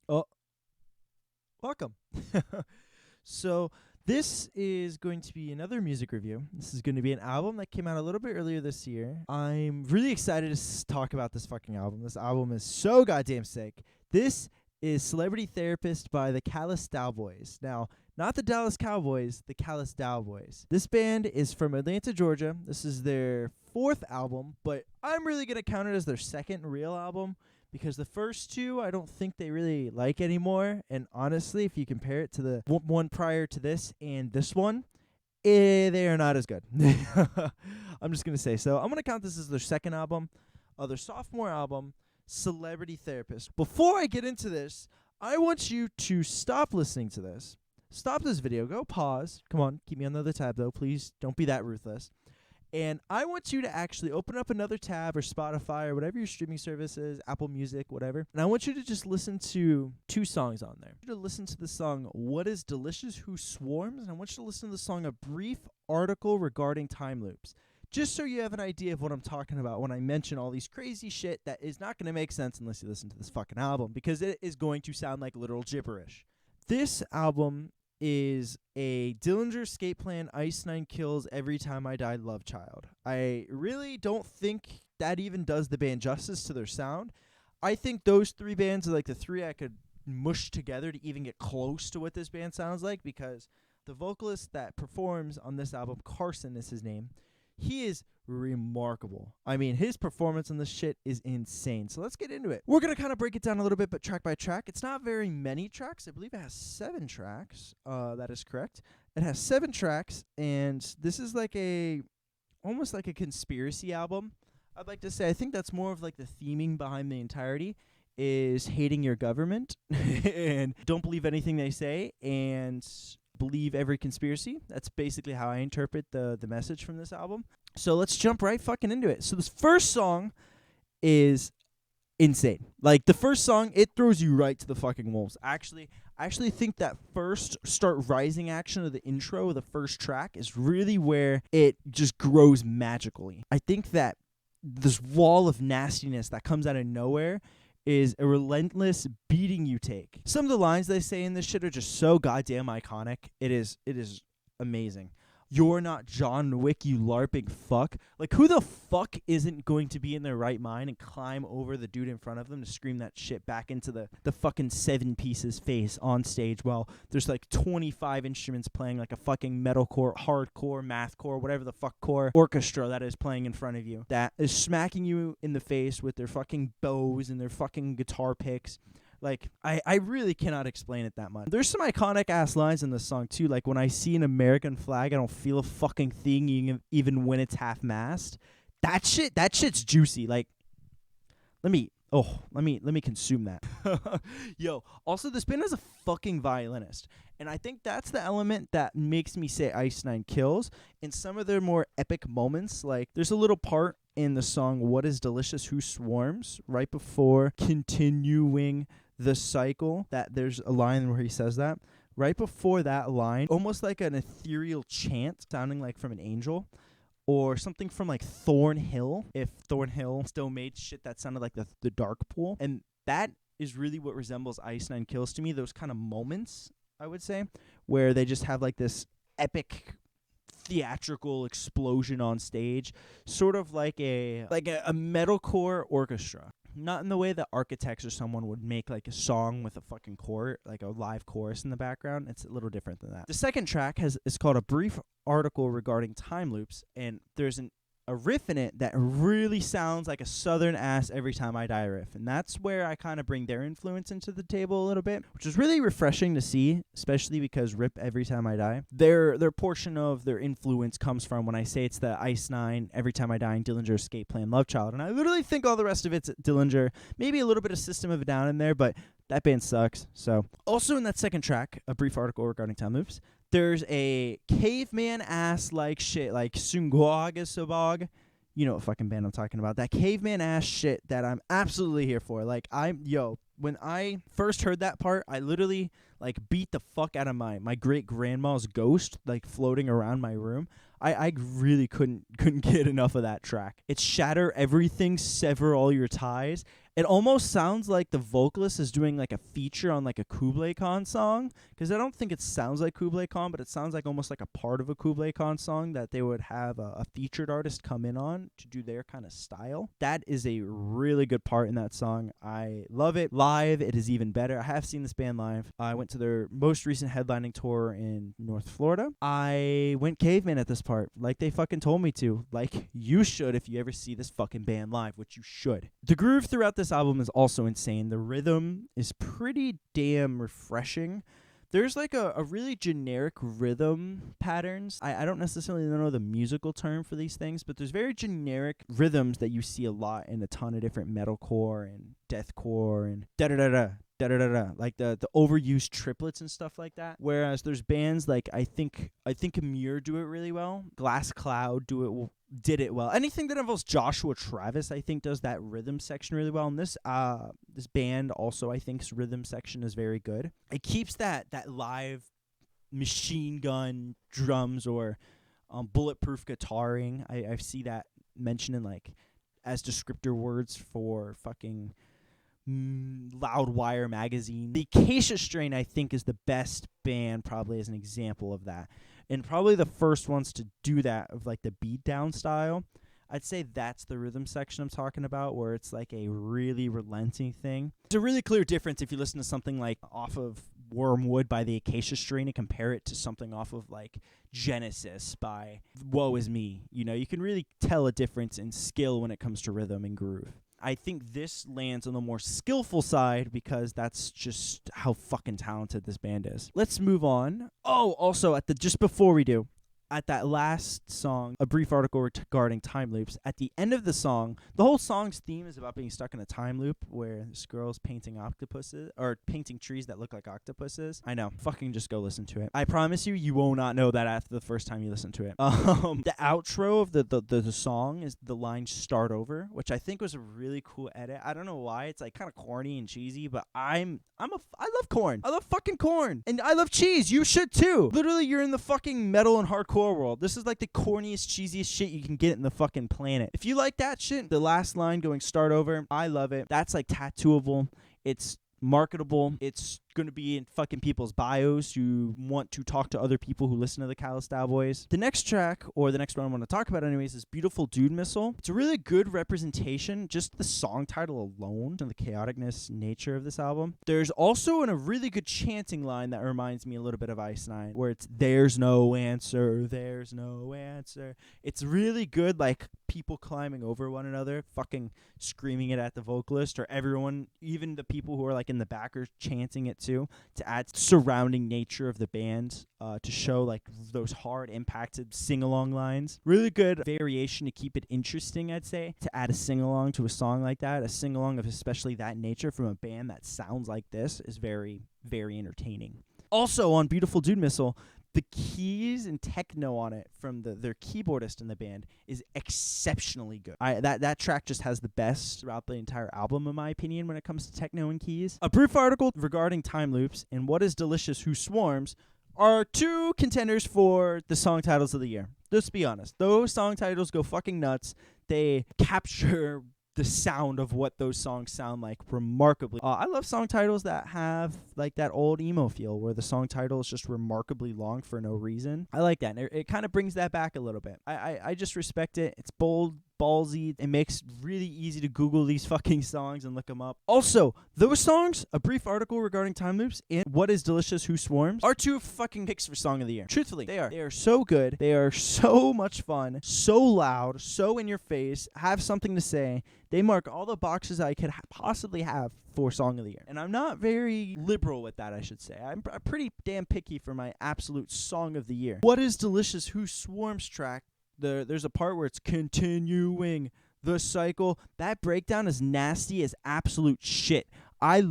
Oh, welcome. So, this is going to be another music review. This is going to be an album that came out a little bit earlier this year. I'm really excited to talk about this fucking album. This album is so goddamn sick. This is Celebrity Therapist by the Callous Daoboys. Now, not the Dallas Cowboys, the Callous Daoboys. This band is from Atlanta, Georgia. This is their fourth album, but I'm really going to count it as their second real album, because the first two I don't think they really like anymore. And honestly, if you compare it to the one prior to this and this one, they are not as good. I'm just going to say so. I'm going to count this as their second album, their sophomore album, Celebrity Therapist. Before I get into this, I want you to stop listening to this. Stop this video. Go pause. Come on, keep me on the other tab, though. Please don't be that ruthless. And I want you to actually open up another tab or Spotify or whatever your streaming service is, Apple Music, whatever. And I want you to just listen to two songs on there. I want you to listen to the song What is Delicious Who Swarms? And I want you to listen to the song A Brief Article Regarding Time Loops. Just so you have an idea of what I'm talking about when I mention all these crazy shit that is not going to make sense unless you listen to this fucking album, because it is going to sound like literal gibberish. This album is a Dillinger Escape Plan, Ice Nine Kills, Every Time I Die, Love Child. I really don't think that even does the band justice to their sound. I think those three bands are like the three I could mush together to even get close to what this band sounds like, because the vocalist that performs on this album, Carson is his name, he is remarkable. I mean, his performance on this shit is insane. So let's get into it. We're going to kind of break it down a little bit, but track by track. It's not very many tracks. I believe it has 7 tracks. That is correct. It has 7 tracks, and this is like almost like a conspiracy album, I'd like to say. I think that's more of like the theming behind the entirety is hating your government and don't believe anything they say and believe every conspiracy. That's basically how I interpret the message from this album. So let's jump right fucking into it. So this first song is insane. Like, the first song, it throws you right to the fucking wolves. I actually think that first start rising action of the intro of the first track is really where it just grows magically. I think that this wall of nastiness that comes out of nowhere is a relentless beating you take. Some of the lines they say in this shit are just so goddamn iconic. It is amazing. You're not John Wick, you LARPing fuck. Like, who the fuck isn't going to be in their right mind and climb over the dude in front of them to scream that shit back into the fucking 7 pieces face on stage while there's like 25 instruments playing like a fucking metalcore, hardcore, mathcore, whatever the fuck core orchestra that is playing in front of you, that is smacking you in the face with their fucking bows and their fucking guitar picks. Like, I really cannot explain it that much. There's some iconic-ass lines in this song, too. Like, when I see an American flag, I don't feel a fucking thing even when it's half-mast. That shit's juicy. Like, let me consume that. Yo, also, this band has a fucking violinist. And I think that's the element that makes me say Ice Nine Kills. In some of their more epic moments, like, there's a little part in the song What is Delicious Who Swarms, right before continuing the cycle, that there's a line where he says that. Right before that line, almost like an ethereal chant sounding like from an angel, or something from like Thornhill, if Thornhill still made shit that sounded like the Dark Pool. And that is really what resembles Ice Nine Kills to me, those kind of moments, I would say, where they just have like this epic theatrical explosion on stage, sort of like a metalcore orchestra. Not in the way that Architects or someone would make like a song with a fucking chorus, like a live chorus in the background. It's a little different than that. The second track is called A Brief Article Regarding Time Loops, and there's a riff in it that really sounds like a southern ass Every Time I Die riff, and that's where I kind of bring their influence into the table a little bit, which is really refreshing to see, especially because Rip Every Time I Die, their portion of their influence comes from, when I say it's the Ice Nine, Every Time I Die, and Dillinger Escape Plan, Love Child, and I literally think all the rest of it's Dillinger, maybe a little bit of System of a Down in there, but that band sucks. So also in that second track, A Brief Article Regarding Time Loops, there's a caveman-ass like shit, like Sungwagasabog. You know what fucking band I'm talking about. That caveman-ass shit that I'm absolutely here for. Like, when I first heard that part, I literally, like, beat the fuck out of my great-grandma's ghost, like, floating around my room. I really couldn't get enough of that track. It's shatter everything, sever all your ties. It almost sounds like the vocalist is doing like a feature on like a Kublai Khan song, because I don't think it sounds like Kublai Khan, but it sounds like almost like a part of a Kublai Khan song that they would have a featured artist come in on to do their kind of style. That is a really good part in that song. I love it. Live, it is even better. I have seen this band live. I went to their most recent headlining tour in North Florida. I went caveman at this part, like they fucking told me to. Like you should if you ever see this fucking band live, which you should. The groove throughout this album is also insane. The rhythm is pretty damn refreshing. There's like a really generic rhythm patterns. I don't necessarily know the musical term for these things, but there's very generic rhythms that you see a lot in a ton of different metalcore and deathcore and da-da-da-da. Da-da-da-da, like the overused triplets and stuff like that. Whereas there's bands like I think Amir do it really well. Glass Cloud did it well. Anything that involves Joshua Travis, I think, does that rhythm section really well. And this band also, I think's rhythm section is very good. It keeps that live machine gun drums or bulletproof guitaring. I see that mentioned in like as descriptor words for fucking Loudwire magazine. The Acacia Strain, I think, is the best band probably as an example of that, and probably the first ones to do that of like the beat down style. I'd say that's the rhythm section I'm talking about, where it's like a really relenting thing. It's a really clear difference if you listen to something like off of Wormwood by the Acacia Strain and compare it to something off of like Genesis by Woe Is Me. You know, you can really tell a difference in skill when it comes to rhythm and groove. I think this lands on the more skillful side because that's just how fucking talented this band is. Let's move on. Oh, also just before we do, at that last song, a brief article regarding time loops. At the end of the song, the whole song's theme is about being stuck in a time loop where this girl's painting octopuses or painting trees that look like octopuses. I know. Fucking just go listen to it. I promise you will not know that after the first time you listen to it. The outro of the song is the line "Start Over," which I think was a really cool edit. I don't know why. It's like kind of corny and cheesy, but I love corn. I love fucking corn. And I love cheese. You should too. Literally, you're in the fucking metal and hardcore world. This is like the corniest, cheesiest shit you can get in the fucking planet. If you like that shit, the last line going "Start Over," I love it. That's like tattooable. It's marketable. It's going to be in fucking people's bios who want to talk to other people who listen to the Callous Daoboys. The next track, or the next one I want to talk about anyways, is Beautiful Dude Missile. It's a really good representation, just the song title alone, and the chaoticness nature of this album. There's also a really good chanting line that reminds me a little bit of Ice Nine, where it's "There's no answer, there's no answer." It's really good, like people climbing over one another, fucking screaming it at the vocalist, or everyone, even the people who are like in the back are chanting it too, to add surrounding nature of the band, to show like those hard impacted sing-along lines. Really good variation to keep it interesting, I'd say, to add a sing-along to a song like that. A sing-along of especially that nature from a band that sounds like this is very, very entertaining. Also on Beautiful Dude Missile, the keys and techno on it from their keyboardist in the band is exceptionally good. That track just has the best throughout the entire album, in my opinion, when it comes to techno and keys. A brief article regarding time loops and What Is Delicious, Who Swarms are two contenders for the song titles of the year. Let's be honest. Those song titles go fucking nuts. They capture the sound of what those songs sound like remarkably. I love song titles that have like that old emo feel where the song title is just remarkably long for no reason. I like that. And it kind of brings that back a little bit. I just respect it. It's bold, ballsy. It makes really easy to Google these fucking songs and look them up. Also, those songs, a brief article regarding time loops and What Is Delicious, Who Swarms, are two fucking picks for song of the year. Truthfully, they are. They are so good. They are so much fun, so loud, so in your face, have something to say. They mark all the boxes I could possibly have for song of the year. And I'm not very liberal with that, I should say. I'm pretty damn picky for my absolute song of the year. What Is Delicious, Who Swarms track, there's a part where it's continuing the cycle. That breakdown is nasty as absolute shit. I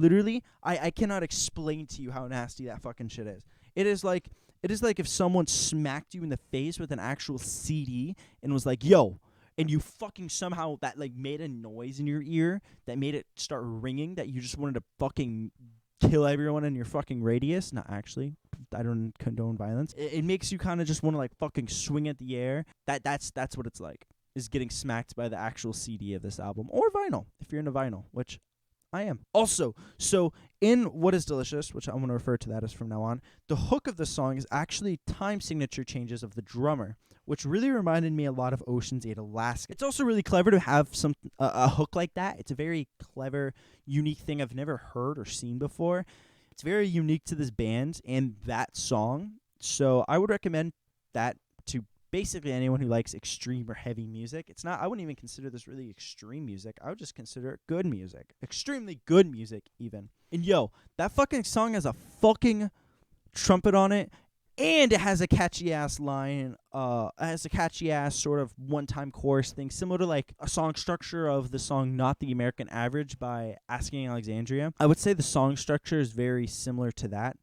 cannot explain to you how nasty that fucking shit is. It is like if someone smacked you in the face with an actual CD and was like, "Yo," and you fucking somehow that like made a noise in your ear that made it start ringing that you just wanted to fucking kill everyone in your fucking radius. Not actually. I don't condone violence. It makes you kind of just want to like fucking swing at the air. That's what it's like, is getting smacked by the actual CD of this album, or vinyl if you're into vinyl, which I am. Also, so in What Is Delicious, which I'm going to refer to that as from now on, the hook of the song is actually time signature changes of the drummer, which really reminded me a lot of Ocean's 8 Alaska. It's also really clever to have a hook like that. It's a very clever, unique thing I've never heard or seen before. It's very unique to this band and that song. So I would recommend that to basically anyone who likes extreme or heavy music. It's not, I wouldn't even consider this really extreme music. I would just consider it good music. Extremely good music, even. And yo, that fucking song has a fucking trumpet on it, and it has a catchy ass line, it has a catchy ass sort of one-time chorus thing, similar to like a song structure of the song Not the American Average by Asking Alexandria. I would say the song structure is very similar to that,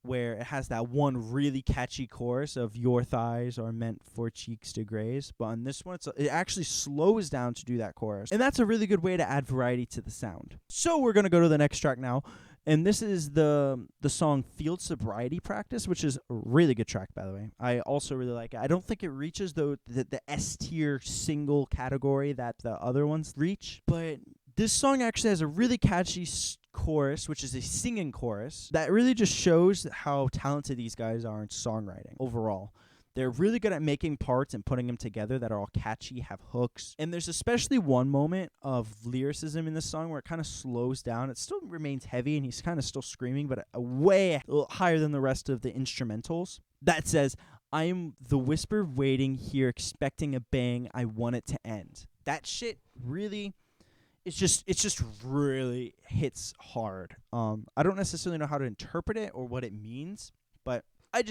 where it has that one really catchy chorus of "Your thighs are meant for cheeks to graze," but on this one, it actually slows down to do that chorus, and that's a really good way to add variety to the sound. So we're gonna go to the next track now, and this is the song "Field Sobriety Practice," which is a really good track, by the way. I also really like it. I don't think it reaches the S tier single category that the other ones reach, but this song actually has a really catchy chorus, which is a singing chorus, that really just shows how talented these guys are in songwriting overall. They're really good at making parts and putting them together that are all catchy, have hooks. And there's especially one moment of lyricism in this song where it kind of slows down. It still remains heavy, and he's kind of still screaming, but way higher than the rest of the instrumentals. That says, "I am the whisper waiting here, expecting a bang. I want it to end." That shit really... It just really hits hard. I don't necessarily know how to interpret it or what it means, but I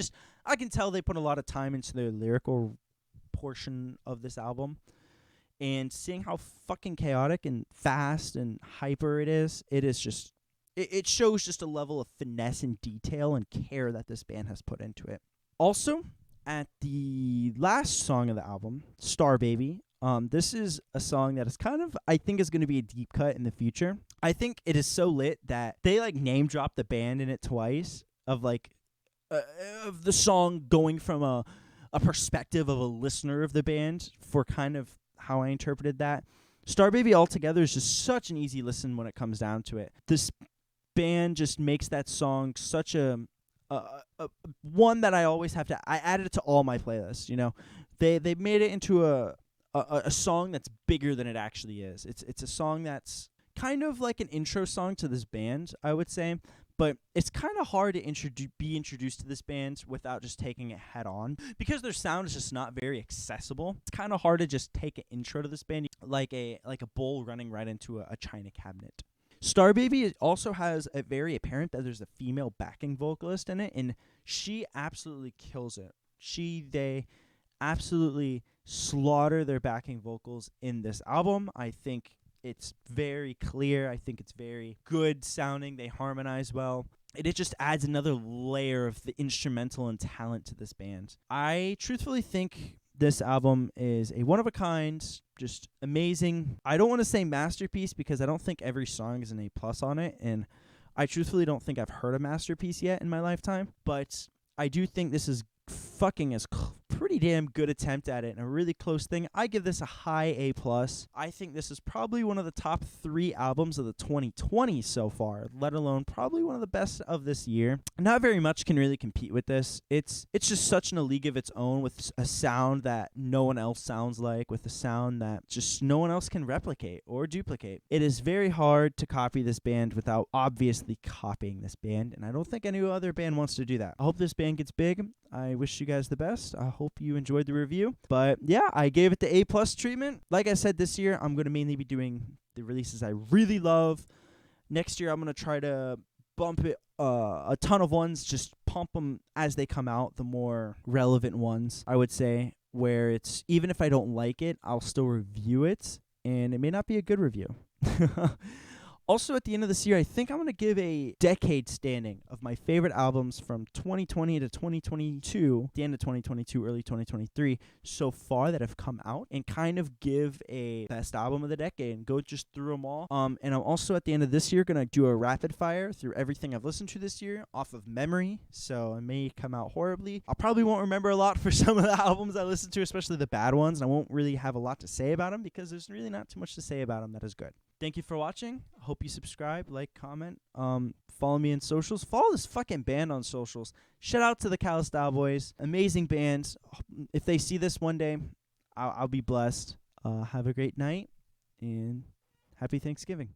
can tell they put a lot of time into their lyrical portion of this album. And seeing how fucking chaotic and fast and hyper it is just, it shows just a level of finesse and detail and care that this band has put into it. Also, at the last song of the album, Star Baby, this is a song that is kind of, I think, is going to be a deep cut in the future. I think it is so lit that they like name drop the band in it twice, of like of the song going from a perspective of a listener of the band, for kind of how I interpreted that. Star Baby altogether is just such an easy listen when it comes down to it. This band just makes that song such a one that I always have to, I added it to all my playlists, you know. They made it into a song that's bigger than it actually is. It's a song that's kind of like an intro song to this band, I would say, but it's kind of hard to be introduced to this band without just taking it head on, because their sound is just not very accessible. It's kind of hard to just take an intro to this band like a bull running right into a china cabinet. Star Baby also has a very apparent that there's a female backing vocalist in it, and she absolutely kills it. They absolutely slaughter their backing vocals in this album. I think it's very clear. I think it's very good sounding. They harmonize well. And it just adds another layer of the instrumental and talent to this band. I truthfully think this album is a one-of-a-kind, just amazing. I don't want to say masterpiece, because I don't think every song is an A+ on it, and I truthfully don't think I've heard a masterpiece yet in my lifetime, but I do think this is fucking a pretty damn good attempt at it, and a really close thing. I give this a high A+. I think this is probably one of the top 3 albums of the 2020s so far, let alone probably one of the best of this year. Not very much can really compete with this. It's just such in a league of its own, with a sound that no one else sounds like, with a sound that just no one else can replicate or duplicate. It is very hard to copy this band without obviously copying this band, and I don't think any other band wants to do that. I hope this band gets big. I wish you guys the best. I hope you enjoyed the review. But yeah, I gave it the A+ treatment. Like I said, this year I'm going to mainly be doing the releases I really love. Next year I'm going to try to bump it a ton of ones, just pump them as they come out, the more relevant ones, I would say, where it's, even if I don't like it, I'll still review it, and it may not be a good review. Also, at the end of this year, I think I'm going to give a decade standing of my favorite albums from 2020 to 2022, the end of 2022, early 2023, so far that have come out, and kind of give a best album of the decade and go just through them all. And I'm also at the end of this year going to do a rapid fire through everything I've listened to this year off of memory, so it may come out horribly. I probably won't remember a lot for some of the albums I listened to, especially the bad ones, and I won't really have a lot to say about them because there's really not too much to say about them that is good. Thank you for watching. Hope you subscribe, like, comment. Follow me on socials. Follow this fucking band on socials. Shout out to the Callous Daoboys. Amazing band. If they see this one day, I'll be blessed. Have a great night, and happy Thanksgiving.